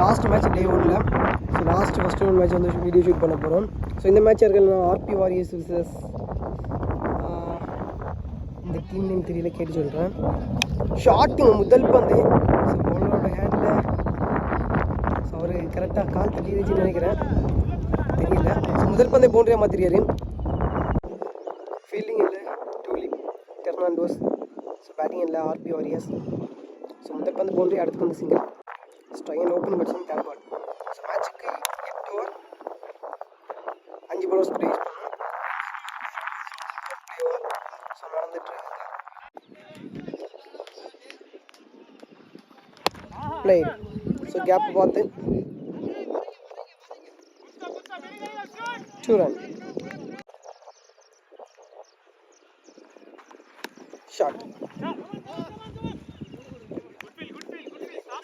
Last match day 1ல் first one match வந்து video shoot பண்ண போகிறோம். ஸோ இந்த மேட்ச் இருக்கிற ஆர்பி வாரியர்ஸ் விசஸ் இந்த டீம் நேம் தெரியல, கேட்டு சொல்கிறேன். ஷாட்டிங் முதல் பந்து, ஸோ பவுலரோட ஹேண்டில், ஸோ அவர் கரெக்டாக கால் தட்டிடுச்சுன்னு நினைக்கிறேன், தெரியல. ஸோ முதல் பந்தை பவுண்டரியாக மாற்றிருக்காரு. ஃபீல்டிங் இல்லை டூலிப் டெர்னாண்டோஸ், ஸோ பேட்டிங் இல்லை ஆர்பி வாரியர்ஸ். ஸோ முதல் பந்து பவுண்டரி, அடுத்து பந்து single. Strike and open batsman third ball. So மேட்சுக்கு 8 ஓவர் 5 பவுலர்ஸ் கூட யூஸ் பண்ணணும். ஸோ நடந்துட்டு பிளேடு. ஸோ கேப் பார்த்து 2 ரன். Shot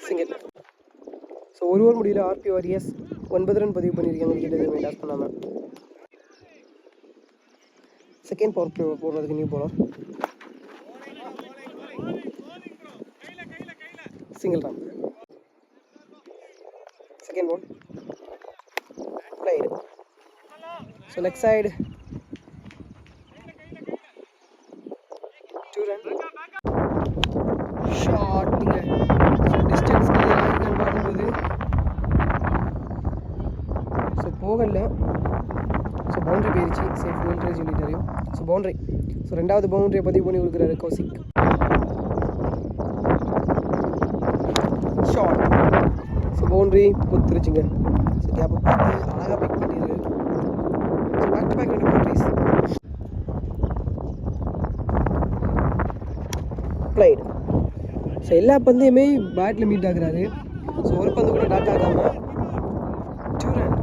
single. ஸோ ஒரு ஓவர் முடியல ஆர்பி வாரியர்ஸ் 9 ரன் பதிவு பண்ணியிருக்காங்க, விக்கெட் எதுவுமே லாஸ் பண்ணாமல். செகண்ட் பவர் பிளே போடுறதுக்கு new bowler. Single run. Second ball played. So leg side 2 run. ஷாட்டுங்க. டிஸ்டன்ஸ் கிளியர் ஆகிருக்கான்னு பார்க்கும்போது ஸோ போகல. ஸோ பவுண்ட்ரி போயிடுச்சு, சேஃப் பவுண்ட்ரி சொல்லிட்டாரு. So boundary. ஸோ ரெண்டாவது பவுண்ட்ரியை பதிவு பண்ணி கொடுக்குறாரு Kaushik. Shot. So boundary கொடுத்துருச்சுங்க. So கேப்பை பார்த்து அழகாக பிக் பண்ணிடுறாரு. So back to back 2 boundaries. Played. So எல்லா பந்தையுமே பேட்டில் மீட் ஆகுறாரு. ஸோ ஒரு பந்து கூட டாட் ஆகாமல் 2 ரன்.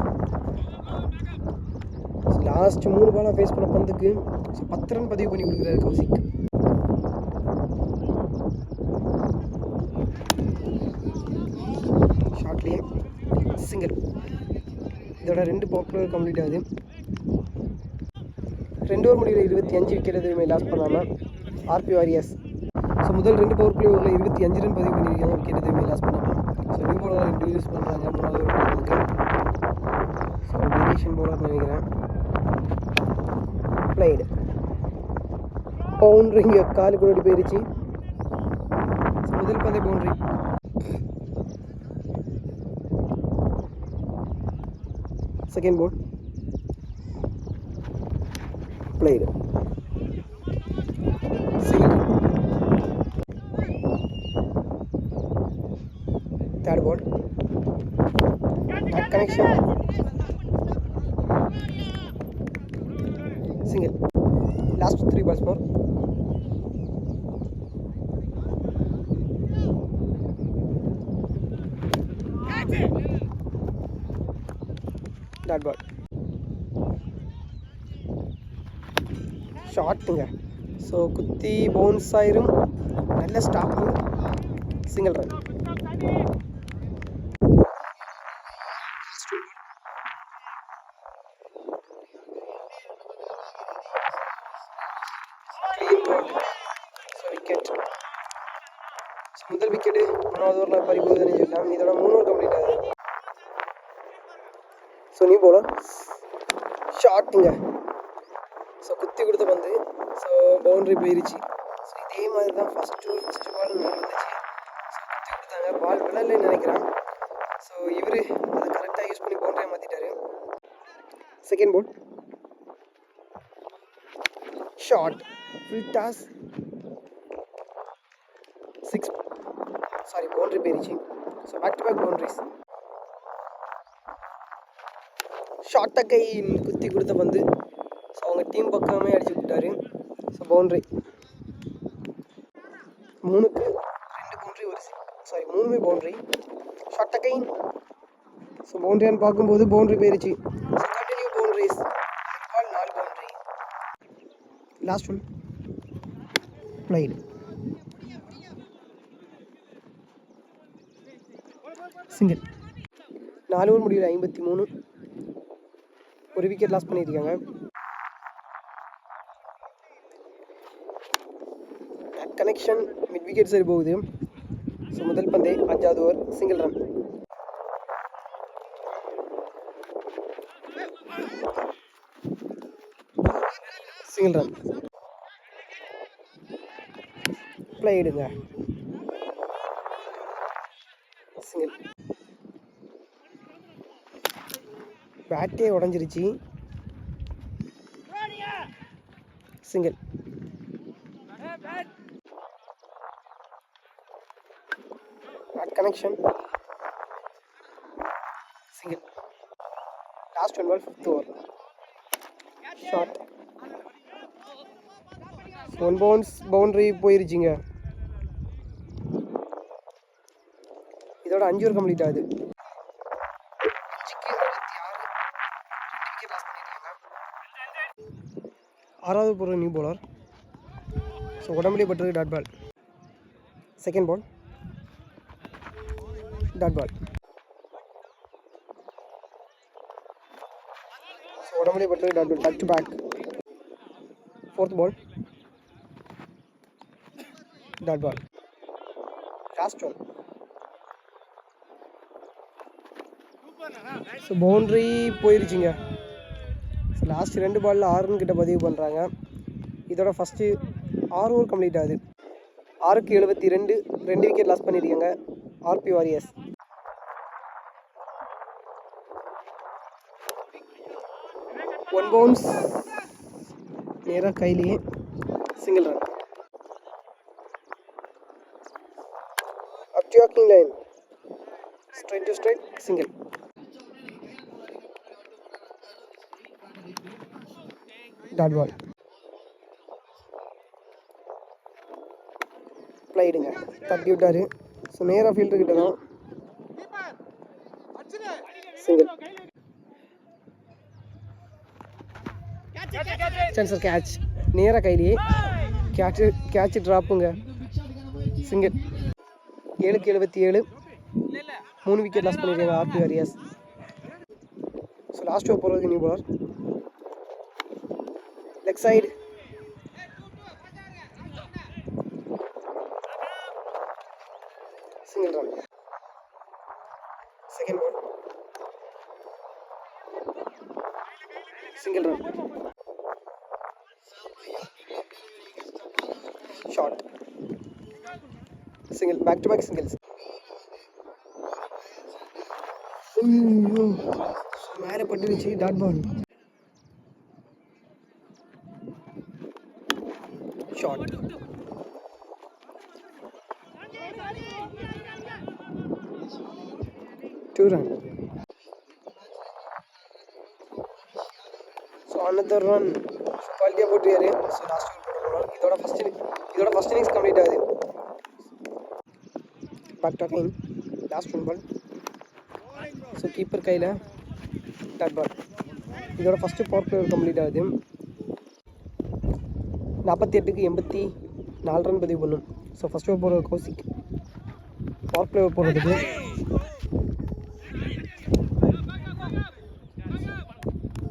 ஸோ லாஸ்ட் 3 பாலாக ஃபேஸ் பண்ண பந்துக்கு ஸோ 10 ரன் பதிவு பண்ணி கொடுக்குறாரு கௌசிக். ஷார்ட்லேயே சிங்கிள். இதோட 2 பவர் கம்ப்ளீட் ஆகுது. 2 ஓவர் முடிவில் 25 விக்கெட் எதுவுமே லாஸ் பண்ணாமல் ஆர்பி வாரியர்ஸ். ஸோ முதல் 2 பவர் பிளே ஓவரில் 25 ரன் பதிவு பண்ணியிருக்காங்க, விக்கெட் எதுவுமே லாஸ் பண்ணாமல். ஸோ நியூ பவுலர் எப்படி யூஸ் பண்ணுறாங்க மூணாவது ஓவர் போடுறதுக்கு. ஸோ வேரியேஷன் பவுலர் நினைக்கிறேன். பிளேடு. பவுண்ட்ரி இங்கே காலு கூட போயிடுச்சு. ஸோ முதல் பந்தை boundary. Second ball played. Single. Third ball connection single. Last 3 balls more. That ball. ஷாட்டுங்க. ஸோ குத்தி பவுன்ஸ் ஆயிரும். நல்ல ஸ்டாப்பு. Single run. முதல் விக்கெட்டு 3வது ஓவரில் பறிபோகுதுன்னு சொல்லலாம். இதோட 3 ஓவர் கம்ப்ளீட் ஆகுது. So new bowler. ஷாட்டுங்க. ஸோ குத்தி கொடுத்த பந்து ஸோ பவுண்ட்ரி போயிருச்சு. ஸோ இதே மாதிரி தான் ஃபஸ்ட்டு பால் வந்துச்சு. ஸோ குத்தி கொடுத்தாங்க, பால் விழலைன்னு நினைக்கிறேன். ஸோ இவர் அதை கரெக்டாக யூஸ் பண்ணி பவுண்ட்ரியை மாற்றிட்டாரு. Second ball shot. Full toss 6. Sorry boundary போயிருச்சு. So back to back boundaries. ஷார்ட்டாக கை குத்தி கொடுத்த பந்து ஸோ அவங்க டீம் பக்கமே அடிச்சு விட்டாரு. So boundary. 3க்கு 2 பவுண்ட்ரி ஒரு சாரி 3மே பவுண்ட்ரி. ஷார்ட்டாக கை. ஸோ பவுண்ட்ரியான்னு பார்க்கும்போது பவுண்ட்ரி போயிருச்சு. So continue boundaries. 4 boundary. Last one played. Single. 4 over முடிவில் 53. ஒரு விக்கெட் லாஸ் பண்ணியிருக்காங்க. கனெக்ஷன் மிட் விக்கெட் சரி போகுது. ஸோ முதல் பந்தே 5வது over single run. Single run. பிளேடுங்க. சிங்கிள். பேட்டே உடஞ்சிருச்சு. Single. Bat connection. Single. Last one ball, 5th over. Short. One boundary போயிருச்சுங்க. இதோட 5 ஓவர் கம்ப்ளீட் ஆகுது. 6வது போகிற நியூ பவுலர். ஸோ உடம்புலேயே பட்டிருக்கு dot ball. Second ball dot ball. So உடம்புலேயே பட்டிருக்கு dot ball. Back to back. 4th ball dot ball. Last one. So boundary போயிருச்சுங்க. லாஸ்ட் 2 பாலில் 6 ரன் கிட்ட பதிவு பண்ணுறாங்க. இதோட ஃபஸ்ட்டு 6 ஓவர் கம்ப்ளீட் ஆகுது. 6க்கு 72, 2 விக்கெட் லாஸ் பண்ணியிருக்காங்க ஆர்பி வாரியர்ஸ். ஒன் பவுன்ஸ் நேராக கையிலேயே. Single run. Up to walking line. Straight to straight. Single. Dot ball. பிளைடுங்க. தட்டி விட்டாரு. ஸோ நேராக ஃபீல்டர் கிட்ட தான். சிங்கிள். சான்சர் கேட்ச். நேராக கையிலேயே கேட்ச் ட்ராப்புங்க. சிங்கிள். 7க்கு 77, 3 விக்கெட் லாஸ் பண்ணியிருக்காங்க R P warriors. So last over போகிறதுக்கு new bowler. Leg side. Single run. Second ball. Single run. Short. Single. Back to back singles. மேலே பட்டுருச்சு dot ball. Short. Two run. So another run. குவாலிட்டியாக போட்டுருக்காரு. So last over இதோட first innings complete ஆகுது. Back to again. Last one ball. So keeper கையில் dot ball. இதோட first power play complete ஆகுது. 48க்கு 84 run பதிவு பண்ணும். ஸோ ஃபஸ்ட் ஓவர் போகிற கௌசிக். பவர் பிளே போகிறதுக்கு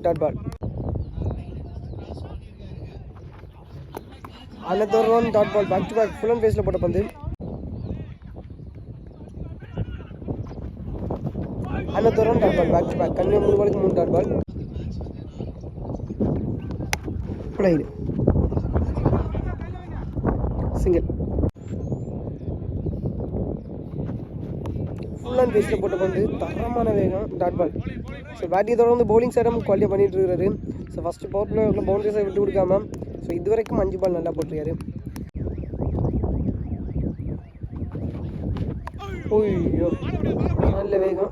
dot ball. another one dot ball. Back to back full and ஃபேஸில் போட்ட பந்து. another one dot ball. Back to back. கண்ணு 3 பாலுக்கு 3 dot ball. Played. Single. Full and ஃபேஸில் போட்ட பந்து. தரமான வேகம். Dot ball. ஸோ பேட்டிங் தொடர்ந்து பவுலிங் சைடும் குவாலிட்டியாக பண்ணிட்டு இருக்காரு. ஸோ ஃபஸ்ட்டு பவர் பிளேயரில் பவுண்டரி சைடு விட்டு கொடுக்காம ஸோ இது வரைக்கும் 5 பால் நல்லா போட்டிருக்காரு. ஓய்யோ நல்ல வேகம்.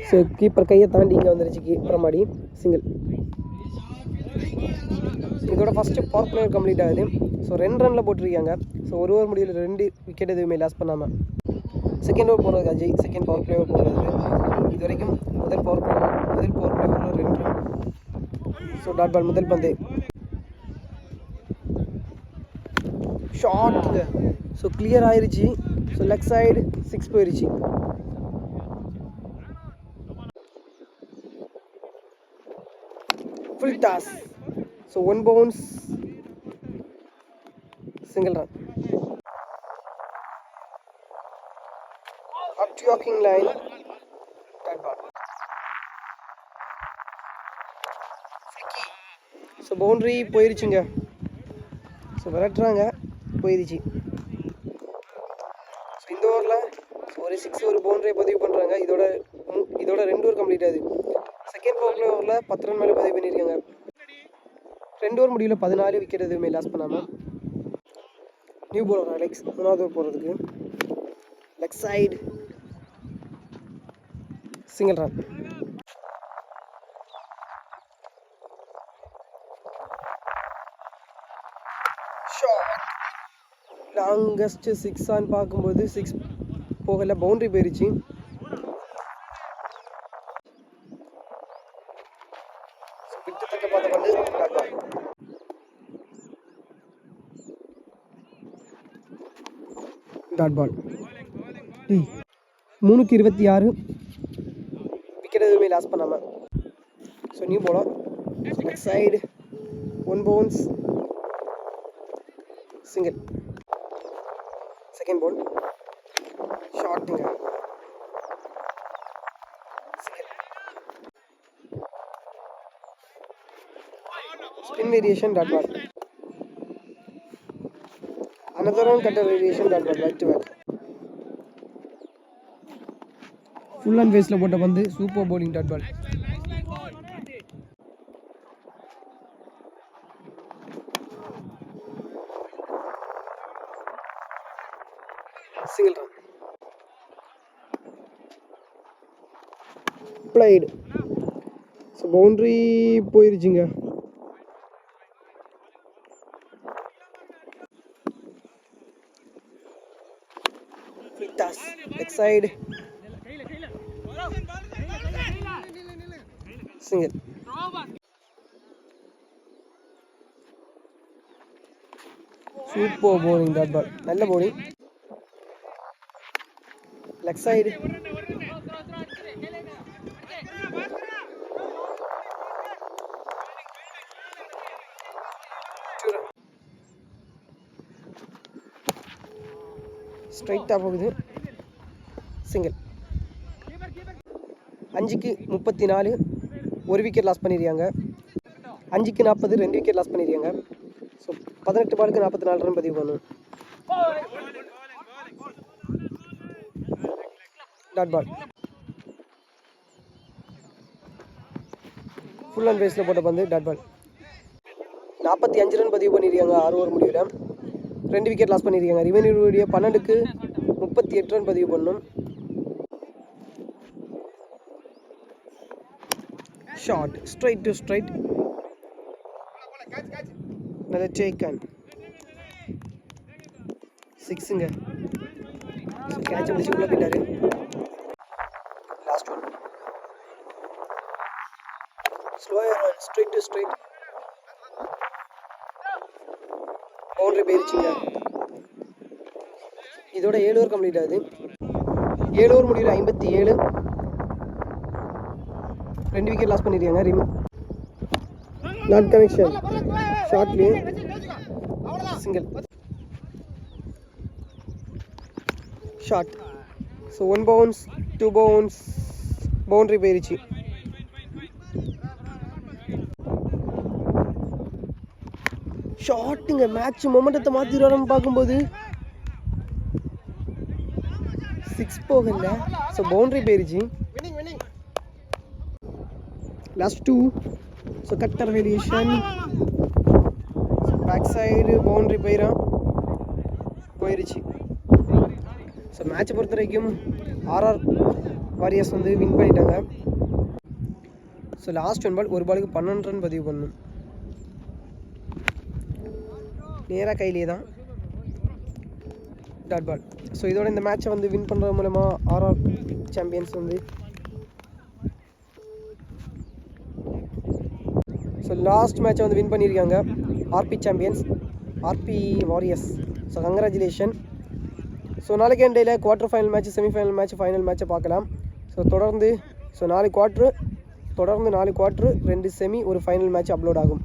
ஸோ கீப்பர் கையை தாண்டி இங்கே வந்துருச்சு கீப்பர் மாடி. சிங்கிள். இதோட ஃபஸ்ட்டு பவர் பிளேயர் கம்ப்ளீட் ஆகுது. ஸோ 2 ரனில் போட்டிருக்காங்க. ஸோ ஒரு ஓவர் முடியல 2 விக்கெட் எதுவுமே லாஸ் பண்ணாமல். செகண்ட் ஓவர் போடுறதுக்கு அஜய். செகண்ட் பவர் பிளேயர் போடுறதுக்கு இது வரைக்கும் முதல் பவர் பிளேயரில் 2 ரன். So dot ball. முதல் பந்து ஷார்ட்டுங்க. ஸோ கிளியர் ஆயிடுச்சு. ஸோ லெக் சைடு 6 போயிடுச்சு. Full toss. So 1 bounce. Single run. Up to walking line. Dot ball. So boundary போயிருச்சுங்க. விரட்டுறாங்க, போயிடுச்சு. ஸோ இந்த ஓவரில் ஒரு 6 ஒரு பவுண்டரியை பதிவு பண்ணுறாங்க. இதோட 2 ஓவர் கம்ப்ளீட் ஆகுது. செகண்ட் ஓவரில் 10 ரன் மேலே பதிவு பண்ணியிருக்காங்க. 2 ஓவர் முடிவில் 14 விக்கெட் எதுவுமே லாஸ் பண்ணாமல். நியூ பவுலர் அலெக்ஸ் 3வது ஓவர் போகிறதுக்கு. Leg side single run. Longest 6 ஆன் பார்க்கும்போது 6 போகல, பவுண்டரி போயிருச்சு. கிட்டத்தட்ட பார்த்த பண்ணு டாட் பால். 3க்கு 26 விக்கெட் எதுவுமே லாஸ் பண்ணாமல். So new bowler leg side 1 bounce single. Second ball ஷார்ட்டுங்க, single. Spin variation dot ball. another one cutter variation dot ball, back to back. Full and ஃபேஸில் போட்ட பந்து, super bowling dot ball. Single run. Blade. So boundary போயிருச்சுங்க. Leg side single. Super bowling dot ball, நல்ல bowling. Leg side ஸ்ட்ரைட்டாக போகுது, single. 5க்கு 34 1 wicket loss பண்ணியிருக்காங்க. 5க்கு 40 2 wicket loss பண்ணியிருக்காங்க. So 18 பாலுக்கு 44 ரன் பதிவு பண்ணும். Dot ball. ஃபுல் அண்ட் பேஸில் போட்ட பந்து, டாட் பால். 45 ரன் பதிவு பண்ணியிருக்காங்க 6 ஓவர் முடிவில். 2 விக்கெட் லாஸ் பண்ணியிருக்காங்க. ரிமைனிங் 12க்கு 38 ரன் பதிவு பண்ணும். ஷார்ட் ஸ்ட்ரைட் டு ஸ்ட்ரைட், நல்ல டேக்கன், சிக்ஸுங்க. கேட்ச் முடிச்சு உள்ள போயிட்டாரு. Last one slower one, straight to straight, boundary போயிருச்சுங்க. இதோட 7 ஓவர் கம்ப்ளீட் ஆகுது. 7 ஓவர் முடிவில் 57 2 விக்கெட் லாஸ் பண்ணியிருக்காங்க. நாட் கனெக்ஷன், ஷார்ட்லேயே சிங்கிள். Short. So 1 bounce 2 bounce, boundary போயிருச்சு. ஷார்ட்டுங்க, மேட்ச் மொமெண்டத்தை மாற்றிடுவாரன்னு பார்க்கும்போது 6 போகல. ஸோ பவுண்டரி போயிருச்சு. Last 2. So cutter variation, back side boundary போயிருச்சு. ஸோ மேட்சை பொறுத்த வரைக்கும் ஆர்ஆர் வாரியர்ஸ் வந்து வின் பண்ணிட்டாங்க. ஸோ லாஸ்ட் 1 பால், ஒரு பாலுக்கு 12 ரன் பதிவு பண்ணணும். நேராக கையிலே தான் டாட் பால். ஸோ இதோட இந்த மேட்சை வந்து வின் பண்ணுறது மூலமாக ஆர்ஆர் சாம்பியன்ஸ் வந்து ஸோ லாஸ்ட் மேட்சை வந்து வின் பண்ணியிருக்காங்க RP champions, RP warriors. So congratulation. So நாளைக்கு டேயில் quarter final match, semifinal match, final மேட்ச்சை பார்க்கலாம். ஸோ தொடர்ந்து 4 குவார்ட்ரு, தொடர்ந்து 4 குவார்ட்ரு 2 செமி, ஒரு ஃபைனல் மேட்ச் அப்லோட் ஆகும்.